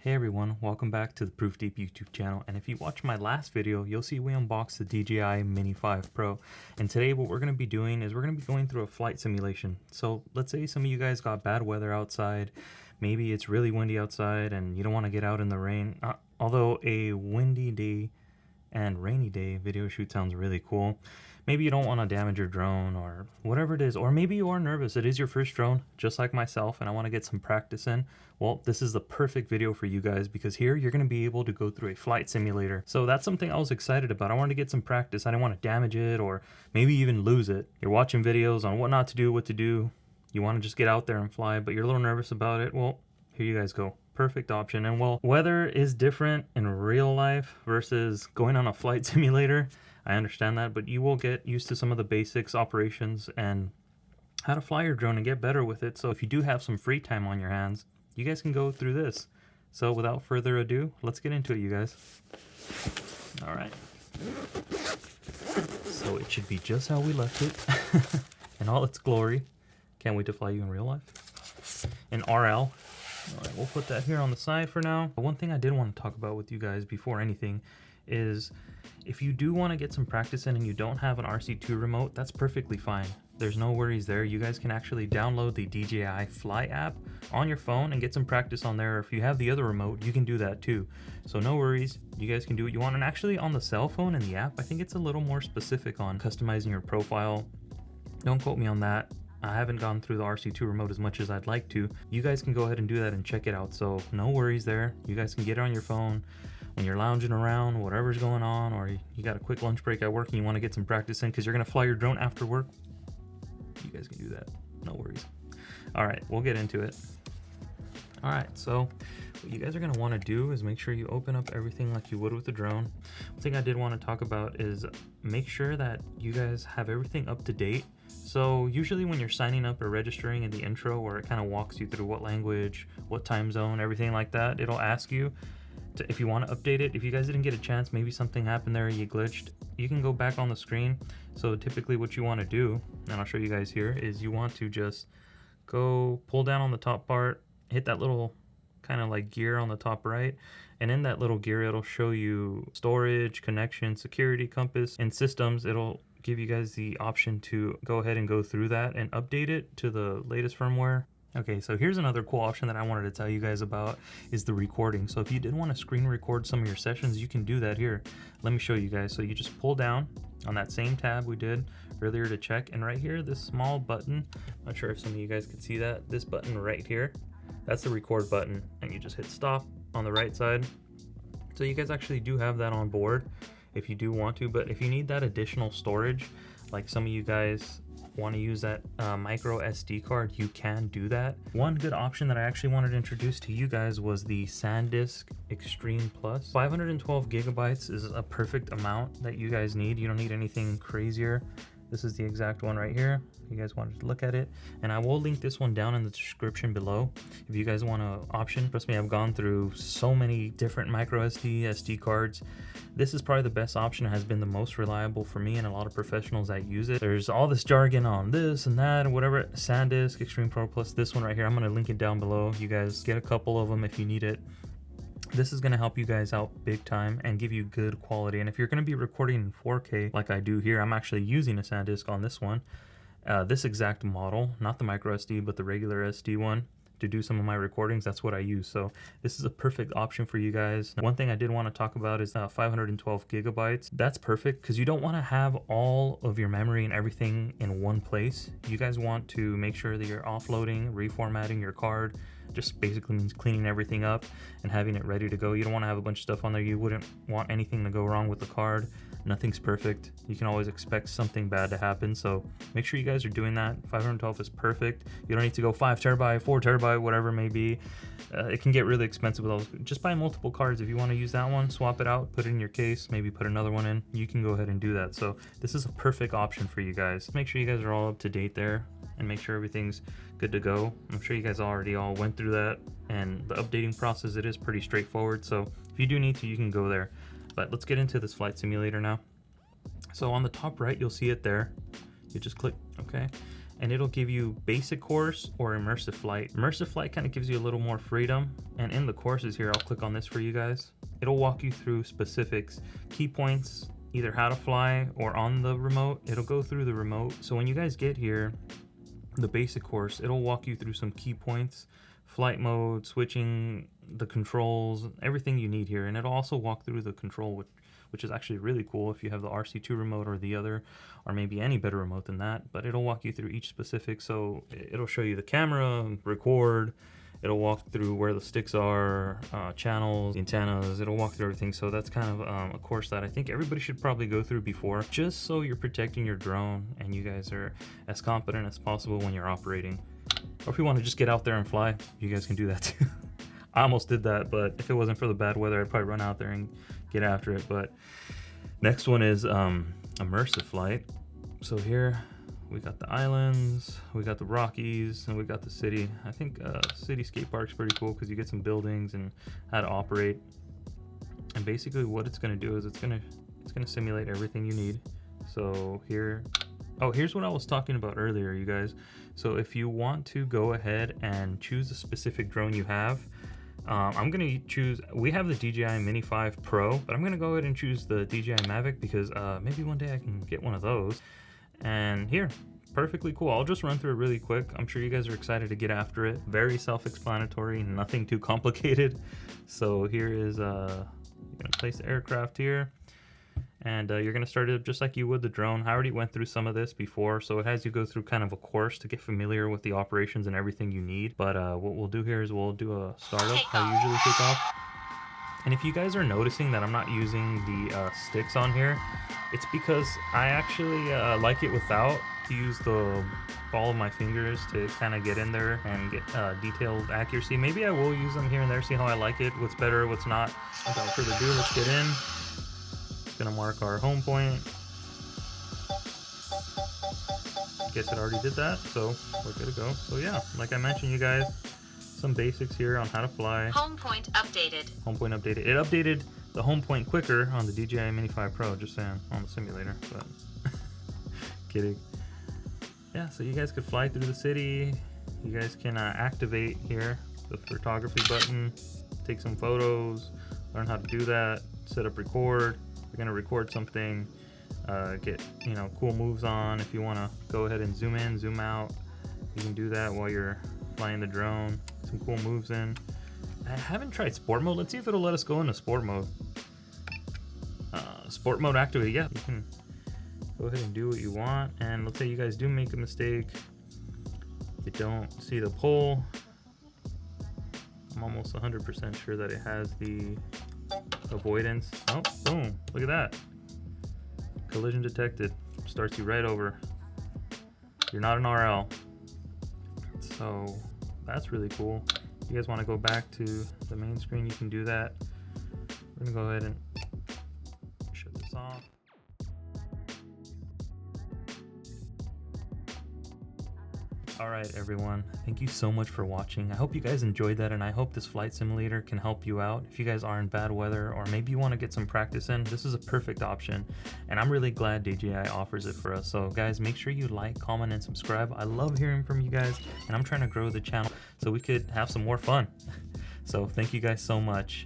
Hey everyone, welcome back to the ProofDeep YouTube channel, and if you watched my last video, you'll see we unboxed the DJI Mini 5 Pro, and today what we're going to be doing is we're going to be going through a flight simulation. So let's say some of you guys got bad weather outside, maybe it's really windy outside and you don't want to get out in the rain, although a windy day and rainy day video shoot sounds really cool. Maybe you don't want to damage your drone or whatever it is, or maybe you are nervous. It is your first drone, just like myself, and I want to get some practice in. Well, this is the perfect video for you guys because here you're going to be able to go through a flight simulator. So that's something I was excited about. I wanted to get some practice. I didn't want to damage it or maybe even lose it. You're watching videos on what not to do, what to do. You want to just get out there and fly, but you're a little nervous about it. Well, here you guys go. Perfect option. And well, weather is different in real life versus going on a flight simulator. I understand that, but you will get used to some of the basics, operations, and how to fly your drone and get better with it. So if you do have some free time on your hands, you guys can go through this. So without further ado, let's get into it, you guys. All right. So it should be just how we left it in all its glory. Can't wait to fly you in real life. In RL. All right, we'll put that here on the side for now. One thing I did want to talk about with you guys before anything is if you do want to get some practice in and you don't have an RC2 remote, that's perfectly fine. There's no worries there. You guys can actually download the DJI Flight app on your phone and get some practice on there. If you have the other remote, you can do that too. So no worries, you guys can do what you want. And actually on the cell phone and the app, I think it's a little more specific on customizing your profile. Don't quote me on that. I haven't gone through the RC2 remote as much as I'd like to. You guys can go ahead and do that and check it out. So no worries there. You guys can get it on your phone when you're lounging around, whatever's going on, or you got a quick lunch break at work and you want to get some practice in because you're going to fly your drone after work. You guys can do that. No worries. All right, we'll get into it. All right, so what you guys are going to want to do is make sure you open up everything like you would with the drone. One thing I did want to talk about is make sure that you guys have everything up to date. So usually when you're signing up or registering in the intro where it kind of walks you through what language, what time zone, everything like that, it'll ask you to, if you want to update it. If you guys didn't get a chance, maybe something happened there, you glitched, you can go back on the screen. So typically what you want to do, and I'll show you guys here, is you want to just go pull down on the top part, hit that little kind of like gear on the top right, and in that little gear it'll show you storage, connection, security, compass, and systems. It'll give you guys the option to go ahead and go through that and update it to the latest firmware. Okay, so here's another cool option that I wanted to tell you guys about is the recording. So if you did want to screen record some of your sessions, you can do that here. Let me show you guys. So you just pull down on that same tab we did earlier to check, and right here, this small button, not sure if some of you guys can see that, this button right here, that's the record button, and you just hit stop on the right side. So you guys actually do have that on board if you do want to, but if you need that additional storage, like some of you guys want to use that micro SD card, you can do that. One good option that I actually wanted to introduce to you guys was the SanDisk Extreme Plus. 512 gigabytes is a perfect amount that you guys need. You don't need anything crazier. This is the exact one right here. If you guys wanted to look at it, and I will link this one down in the description below if you guys want an option. Trust me, I've gone through so many different micro SD cards. This is probably the best option. It has been the most reliable for me and a lot of professionals that use it. There's all this jargon on this and that and whatever. SanDisk Extreme Pro Plus, this one right here, I'm going to link it down below. You guys get a couple of them if you need it. This is going to help you guys out big time and give you good quality. And if you're going to be recording in 4K like I do here, I'm actually using a SanDisk on this one, this exact model, not the micro SD but the regular SD one, to do some of my recordings. That's what I use. So this is a perfect option for you guys. One thing I did want to talk about is 512 gigabytes. That's perfect because you don't want to have all of your memory and everything in one place. You guys want to make sure that you're offloading, reformatting your card. Just basically means cleaning everything up and having it ready to go. You don't want to have a bunch of stuff on there. You wouldn't want anything to go wrong with the card. Nothing's perfect. You can always expect something bad to happen. So make sure you guys are doing that. 512 is perfect. You don't need to go 5 terabyte, 4 terabyte, whatever it may be. It can get really expensive with those. Just buy multiple cards. If you want to use that one, swap it out, put it in your case, maybe put another one in. You can go ahead and do that. So this is a perfect option for you guys. Make sure you guys are all up to date there and make sure everything's good to go. I'm sure you guys already all went through that, and the updating process, it is pretty straightforward. So if you do need to, you can go there. But let's get into this flight simulator now. So on the top right, you'll see it there. You just click OK, and it'll give you basic course or immersive flight. Immersive flight kind of gives you a little more freedom, and in the courses here, I'll click on this for you guys. It'll walk you through specifics, key points, either how to fly or on the remote. It'll go through the remote. So when you guys get here, the basic course, it'll walk you through some key points, flight mode, switching the controls, everything you need here. And it'll also walk through the control, which is actually really cool if you have the RC2 remote or the other, or maybe any better remote than that. But it'll walk you through each specific. So it'll show you the camera, record, it'll walk through where the sticks are, channels, antennas, it'll walk through everything. So that's kind of a course that I think everybody should probably go through before, just so you're protecting your drone and you guys are as competent as possible when you're operating. Or if you want to just get out there and fly, you guys can do that too. I almost did that, but if it wasn't for the bad weather, I'd probably run out there and get after it. But next one is immersive flight. So here we got the islands, we got the Rockies, and we got the city. I think city skate park's pretty cool because you get some buildings and how to operate. And basically what it's gonna do is it's gonna simulate everything you need. So here, oh, here's what I was talking about earlier, you guys. So if you want to go ahead and choose a specific drone you have, I'm gonna choose, we have the DJI Mini 5 Pro, but I'm gonna go ahead and choose the DJI Mavic because maybe one day I can get one of those. And here, perfectly cool. I'll just run through it really quick. I'm sure you guys are excited to get after it. Very self-explanatory, nothing too complicated. So here is, you're gonna place the aircraft here, and you're gonna start it just like you would the drone. I already went through some of this before, so it has you go through kind of a course to get familiar with the operations and everything you need. But what we'll do here is we'll do a startup, how you usually take off. And if you guys are noticing that I'm not using the sticks on here, it's because I actually like it without, to use the ball of my fingers to kind of get in there and get detailed accuracy. Maybe I will use them here and there, see how I like it, what's better, what's not. Without further ado, let's get in. Gonna mark our home point. Guess it already did that, so we're good to go. So yeah, like I mentioned, you guys, some basics here on how to fly. Home point updated. Home point updated. It updated the home point quicker on the DJI Mini 5 Pro, just saying, on the simulator, but kidding. Yeah, so you guys could fly through the city. You guys can activate here the photography button, take some photos, learn how to do that, set up record. You're gonna record something, get cool moves on. If you want to go ahead and zoom in, zoom out, you can do that while you're flying the drone. Some cool moves in. I haven't tried sport mode. Let's see if it'll let us go into sport mode. Sport mode activate. Yeah, you can go ahead and do what you want. And let's say you guys do make a mistake, you don't see the pole. I'm almost 100% sure that it has the avoidance. Oh, boom, look at that. Collision detected. Starts you right over. You're not an RL. So that's really cool. If you guys want to go back to the main screen, you can do that. We're gonna go ahead and shut this off. Alright everyone, thank you so much for watching. I hope you guys enjoyed that, and I hope this flight simulator can help you out. If you guys are in bad weather, or maybe you want to get some practice in, this is a perfect option. And I'm really glad DJI offers it for us. So guys, make sure you like, comment, and subscribe. I love hearing from you guys, and I'm trying to grow the channel so we could have some more fun. So thank you guys so much.